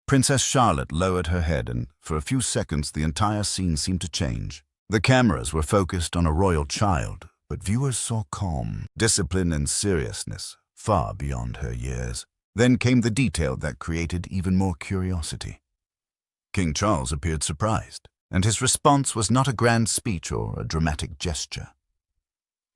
Princess Charlotte lowered her head, and for a few seconds the entire scene seemed to change. The cameras were focused on a royal child, but viewers saw calm, discipline, and seriousness far beyond her years. Then came the detail that created even more curiosity. King Charles appeared surprised, and his response was not a grand speech or a dramatic gesture.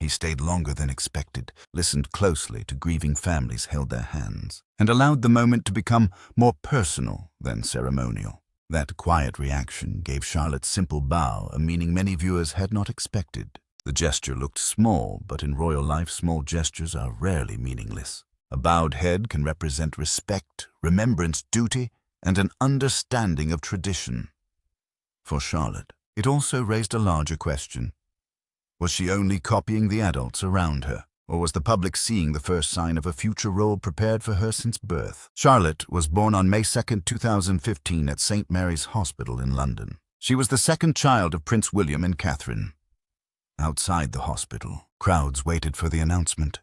He stayed longer than expected, listened closely to grieving families held their hands, and allowed the moment to become more personal than ceremonial. That quiet reaction gave Charlotte's simple bow a meaning many viewers had not expected. The gesture looked small, but in royal life, small gestures are rarely meaningless. A bowed head can represent respect, remembrance, duty, and an understanding of tradition. For Charlotte, it also raised a larger question. Was she only copying the adults around her, or was the public seeing the first sign of a future role prepared for her since birth? Charlotte was born on May 2, 2015 at St. Mary's Hospital in London. She was the second child of Prince William and Catherine. Outside the hospital, crowds waited for the announcement.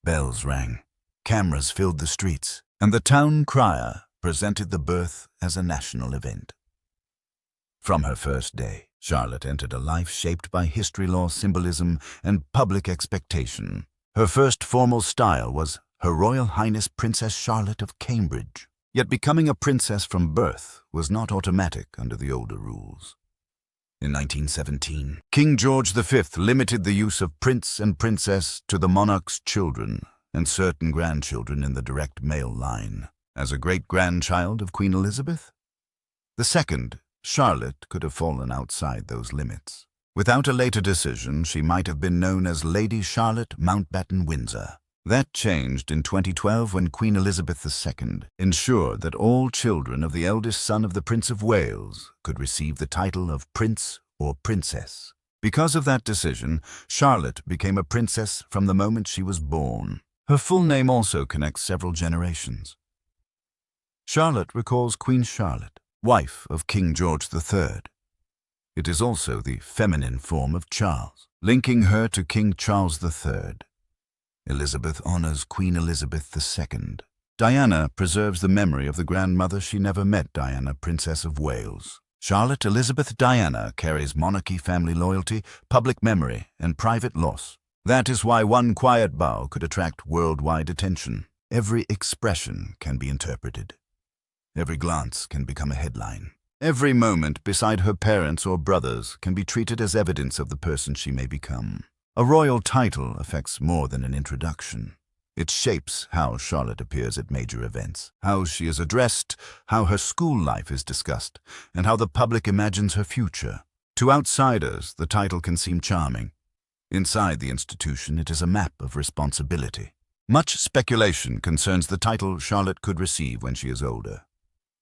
Bells rang, cameras filled the streets, and the town crier presented the birth as a national event. From her first day, Charlotte entered a life shaped by history, law, symbolism, and public expectation. Her first formal style was Her Royal Highness Princess Charlotte of Cambridge. Yet becoming a princess from birth was not automatic under the older rules. In 1917, King George V limited the use of prince and princess to the monarch's children and certain grandchildren in the direct male line. As a great-grandchild of Queen Elizabeth II, Charlotte could have fallen outside those limits. Without a later decision, she might have been known as Lady Charlotte Mountbatten Windsor. That changed in 2012 when Queen Elizabeth II ensured that all children of the eldest son of the Prince of Wales could receive the title of Prince or Princess. Because of that decision, Charlotte became a princess from the moment she was born. Her full name also connects several generations. Charlotte recalls Queen Charlotte, wife of King George III. It is also the feminine form of Charles, linking her to King Charles III. Elizabeth honors Queen Elizabeth II. Diana preserves the memory of the grandmother she never met, Diana, Princess of Wales. Charlotte Elizabeth Diana carries monarchy family loyalty, public memory, and private loss. That is why one quiet bow could attract worldwide attention. Every expression can be interpreted. Every glance can become a headline. Every moment beside her parents or brothers can be treated as evidence of the person she may become. A royal title affects more than an introduction. It shapes how Charlotte appears at major events, how she is addressed, how her school life is discussed, and how the public imagines her future. To outsiders, the title can seem charming. Inside the institution, it is a map of responsibility. Much speculation concerns the title Charlotte could receive when she is older.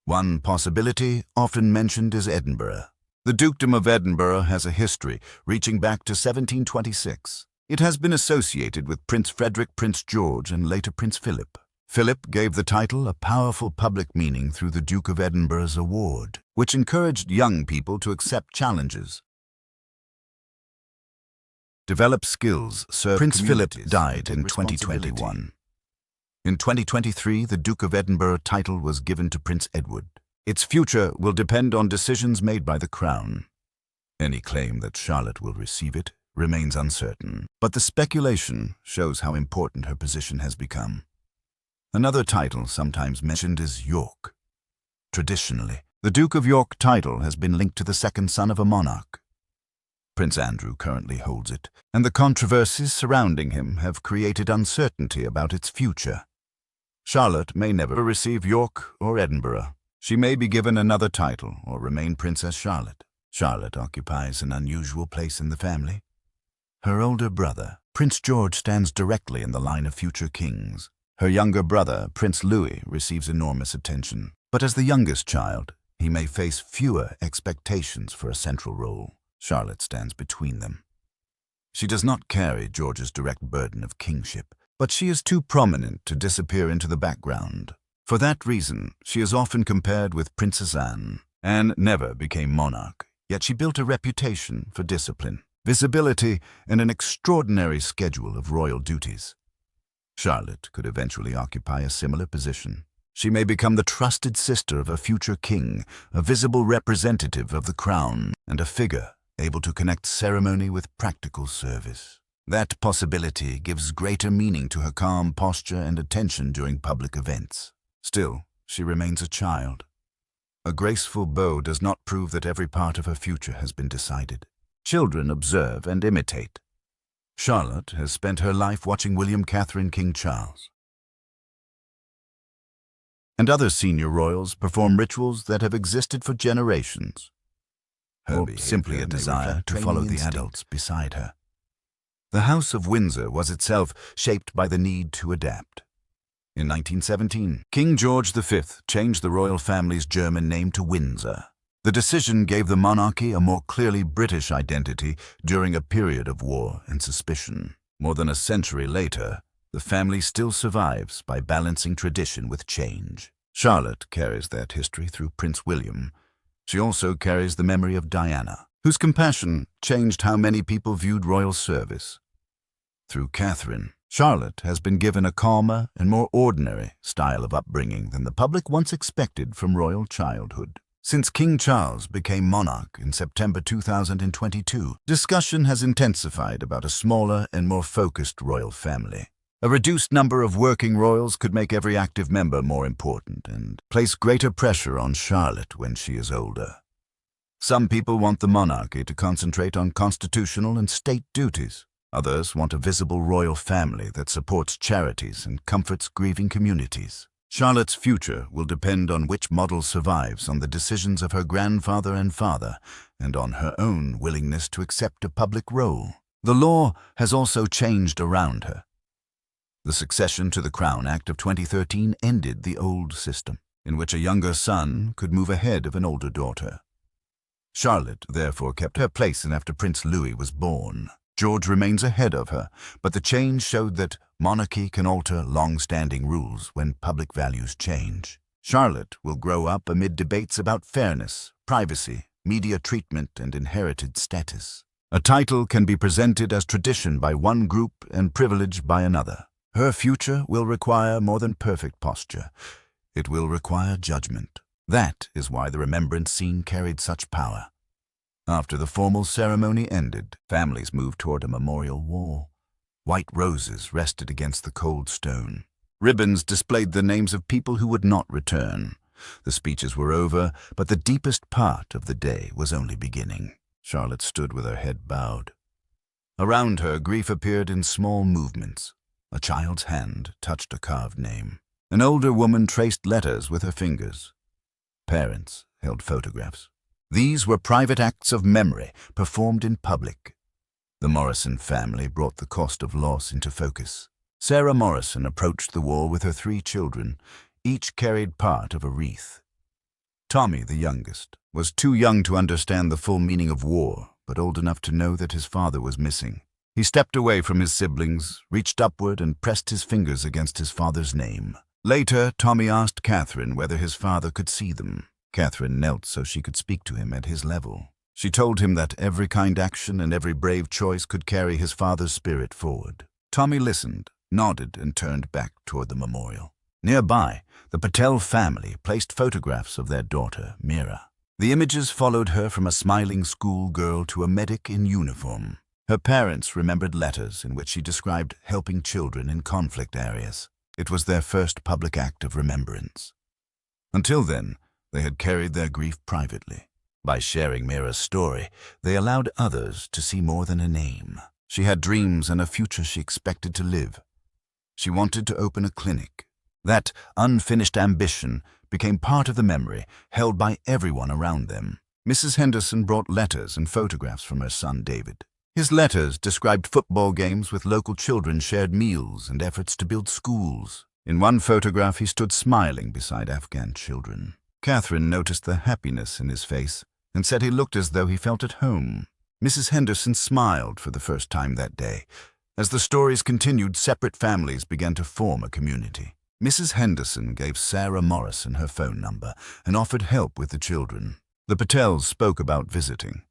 One possibility often mentioned is Edinburgh. The Dukedom of Edinburgh has a history reaching back to 1726. It has been associated with Prince Frederick, Prince George, and later Prince Philip. Philip gave the title a powerful public meaning through the Duke of Edinburgh's award, which encouraged young people to accept challenges, develop skills, serve Prince Philip died in 2021. In 2023, the Duke of Edinburgh title was given to Prince Edward. Its future will depend on decisions made by the Crown. Any claim that Charlotte will receive it remains uncertain, but the speculation shows how important her position has become. Another title sometimes mentioned is York. Traditionally, the Duke of York title has been linked to the second son of a monarch. Prince Andrew currently holds it, and the controversies surrounding him have created uncertainty about its future. Charlotte may never receive York or Edinburgh. She may be given another title or remain Princess Charlotte. Charlotte occupies an unusual place in the family. Her older brother, Prince George, stands directly in the line of future kings. Her younger brother, Prince Louis, receives enormous attention. But as the youngest child, he may face fewer expectations for a central role. Charlotte stands between them. She does not carry George's direct burden of kingship, but she is too prominent to disappear into the background. For that reason, she is often compared with Princess Anne. Anne never became monarch, yet she built a reputation for discipline, visibility, and an extraordinary schedule of royal duties. Charlotte could eventually occupy a similar position. She may become the trusted sister of a future king, a visible representative of the crown, and a figure able to connect ceremony with practical service. That possibility gives greater meaning to her calm posture and attention during public events. Still, she remains a child. A graceful bow does not prove that every part of her future has been decided. Children observe and imitate. Charlotte has spent her life watching William, Catherine, King Charles, and other senior royals perform rituals that have existed for generations. Her behavior simply a desire to follow the adults beside her. The House of Windsor was itself shaped by the need to adapt. In 1917, King George V changed the royal family's German name to Windsor. The decision gave the monarchy a more clearly British identity during a period of war and suspicion. More than a century later, the family still survives by balancing tradition with change. Charlotte carries that history through Prince William. She also carries the memory of Diana, whose compassion changed how many people viewed royal service. Through Catherine, Charlotte has been given a calmer and more ordinary style of upbringing than the public once expected from royal childhood. Since King Charles became monarch in September 2022, discussion has intensified about a smaller and more focused royal family. A reduced number of working royals could make every active member more important and place greater pressure on Charlotte when she is older. Some people want the monarchy to concentrate on constitutional and state duties. Others want a visible royal family that supports charities and comforts grieving communities. Charlotte's future will depend on which model survives on the decisions of her grandfather and father, and on her own willingness to accept a public role. The law has also changed around her. The Succession to the Crown Act of 2013 ended the old system, in which a younger son could move ahead of an older daughter. Charlotte therefore kept her place after Prince Louis was born. George remains ahead of her, but the change showed that monarchy can alter long-standing rules when public values change. Charlotte will grow up amid debates about fairness, privacy, media treatment, and inherited status. A title can be presented as tradition by one group and privilege by another. Her future will require more than perfect posture. It will require judgment. That is why the remembrance scene carried such power. After the formal ceremony ended, families moved toward a memorial wall. White roses rested against the cold stone. Ribbons displayed the names of people who would not return. The speeches were over, but the deepest part of the day was only beginning. Charlotte stood with her head bowed. Around her, grief appeared in small movements. A child's hand touched a carved name. An older woman traced letters with her fingers. Parents held photographs. These were private acts of memory performed in public. The Morrison family brought the cost of loss into focus. Sarah Morrison approached the wall with her 3 children. Each carried part of a wreath. Tommy, the youngest, was too young to understand the full meaning of war, but old enough to know that his father was missing. He stepped away from his siblings, reached upward, and pressed his fingers against his father's name. Later, Tommy asked Catherine whether his father could see them. Catherine knelt so she could speak to him at his level. She told him that every kind action and every brave choice could carry his father's spirit forward. Tommy listened, nodded, and turned back toward the memorial. Nearby, the Patel family placed photographs of their daughter, Mira. The images followed her from a smiling schoolgirl to a medic in uniform. Her parents remembered letters in which she described helping children in conflict areas. It was their first public act of remembrance. Until then, they had carried their grief privately. By sharing Mira's story, they allowed others to see more than a name. She had dreams and a future she expected to live. She wanted to open a clinic. That unfinished ambition became part of the memory held by everyone around them. Mrs. Henderson brought letters and photographs from her son David. His letters described football games with local children, shared meals, and efforts to build schools. In one photograph, he stood smiling beside Afghan children. Catherine noticed the happiness in his face and said he looked as though he felt at home. Mrs. Henderson smiled for the first time that day. As the stories continued, separate families began to form a community. Mrs. Henderson gave Sarah Morrison her phone number and offered help with the children. The Patels spoke about visiting.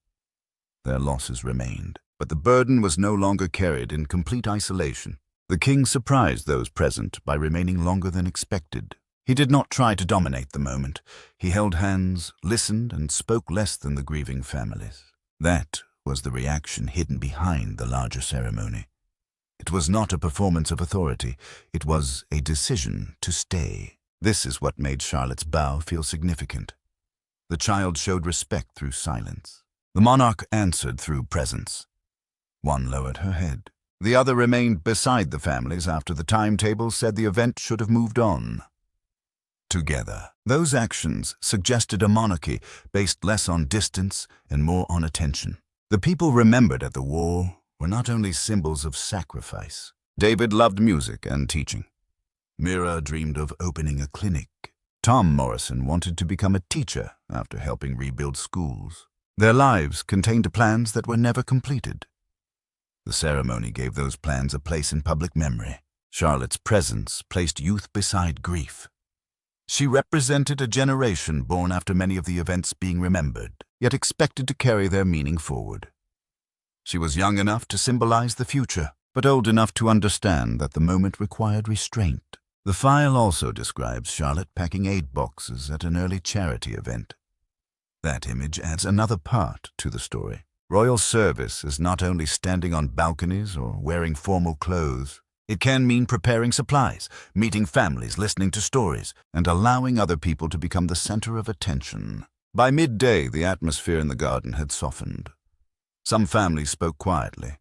Their losses remained, but the burden was no longer carried in complete isolation. The king surprised those present by remaining longer than expected. He did not try to dominate the moment. He held hands, listened, and spoke less than the grieving families. That was the reaction hidden behind the larger ceremony. It was not a performance of authority. It was a decision to stay. This is what made Charlotte's bow feel significant. The child showed respect through silence. The monarch answered through presence. One lowered her head. The other remained beside the families after the timetable said the event should have moved on. Together, those actions suggested a monarchy based less on distance and more on attention. The people remembered at the war were not only symbols of sacrifice. David loved music and teaching. Mira dreamed of opening a clinic. Tom Morrison wanted to become a teacher after helping rebuild schools. Their lives contained plans that were never completed. The ceremony gave those plans a place in public memory. Charlotte's presence placed youth beside grief. She represented a generation born after many of the events being remembered, yet expected to carry their meaning forward. She was young enough to symbolize the future, but old enough to understand that the moment required restraint. The file also describes Charlotte packing aid boxes at an early charity event. That image adds another part to the story. Royal service is not only standing on balconies or wearing formal clothes. It can mean preparing supplies, meeting families, listening to stories, and allowing other people to become the center of attention. By midday, the atmosphere in the garden had softened. Some families spoke quietly.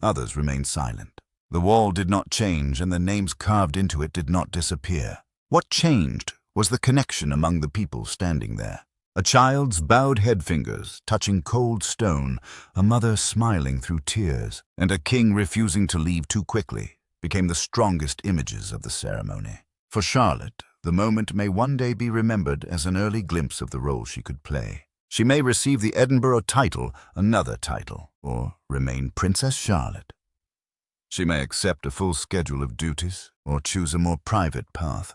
Others remained silent. The wall did not change, and the names carved into it did not disappear. What changed was the connection among the people standing there. A child's bowed head fingers touching cold stone, a mother smiling through tears, and a king refusing to leave too quickly became the strongest images of the ceremony. For Charlotte, the moment may one day be remembered as an early glimpse of the role she could play. She may receive the Edinburgh title, another title, or remain Princess Charlotte. She may accept a full schedule of duties or choose a more private path.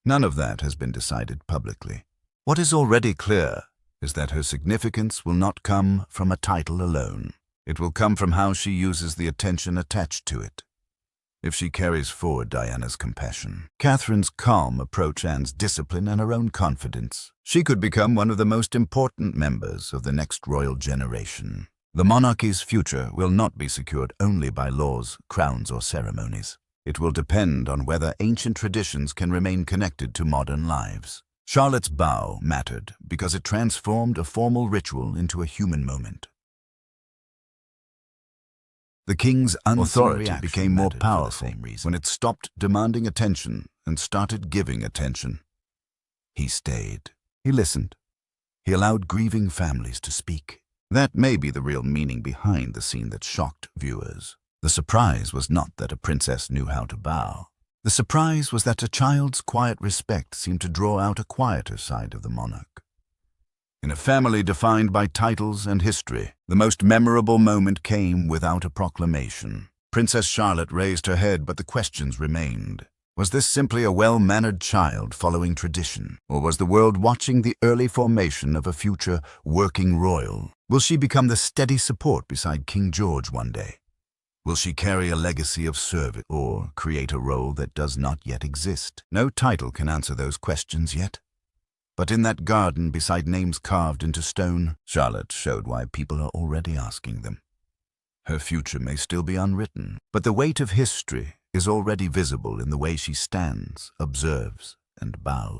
None of that has been decided publicly. What is already clear is that her significance will not come from a title alone. It will come from how she uses the attention attached to it. If she carries forward Diana's compassion, Catherine's calm approach, Anne's discipline, and her own confidence, she could become one of the most important members of the next royal generation. The monarchy's future will not be secured only by laws, crowns, or ceremonies. It will depend on whether ancient traditions can remain connected to modern lives. Charlotte's bow mattered because it transformed a formal ritual into a human moment. The king's authority became more powerful when it stopped demanding attention and started giving attention. He stayed. He listened. He allowed grieving families to speak. That may be the real meaning behind the scene that shocked viewers. The surprise was not that a princess knew how to bow. The surprise was that a child's quiet respect seemed to draw out a quieter side of the monarch. In a family defined by titles and history, the most memorable moment came without a proclamation. Princess Charlotte raised her head, but the questions remained. Was this simply a well-mannered child following tradition, or was the world watching the early formation of a future working royal? Will she become the steady support beside King George one day? Will she carry a legacy of service or create a role that does not yet exist? No title can answer those questions yet. But in that garden beside names carved into stone, Charlotte showed why people are already asking them. Her future may still be unwritten, but the weight of history is already visible in the way she stands, observes, and bows.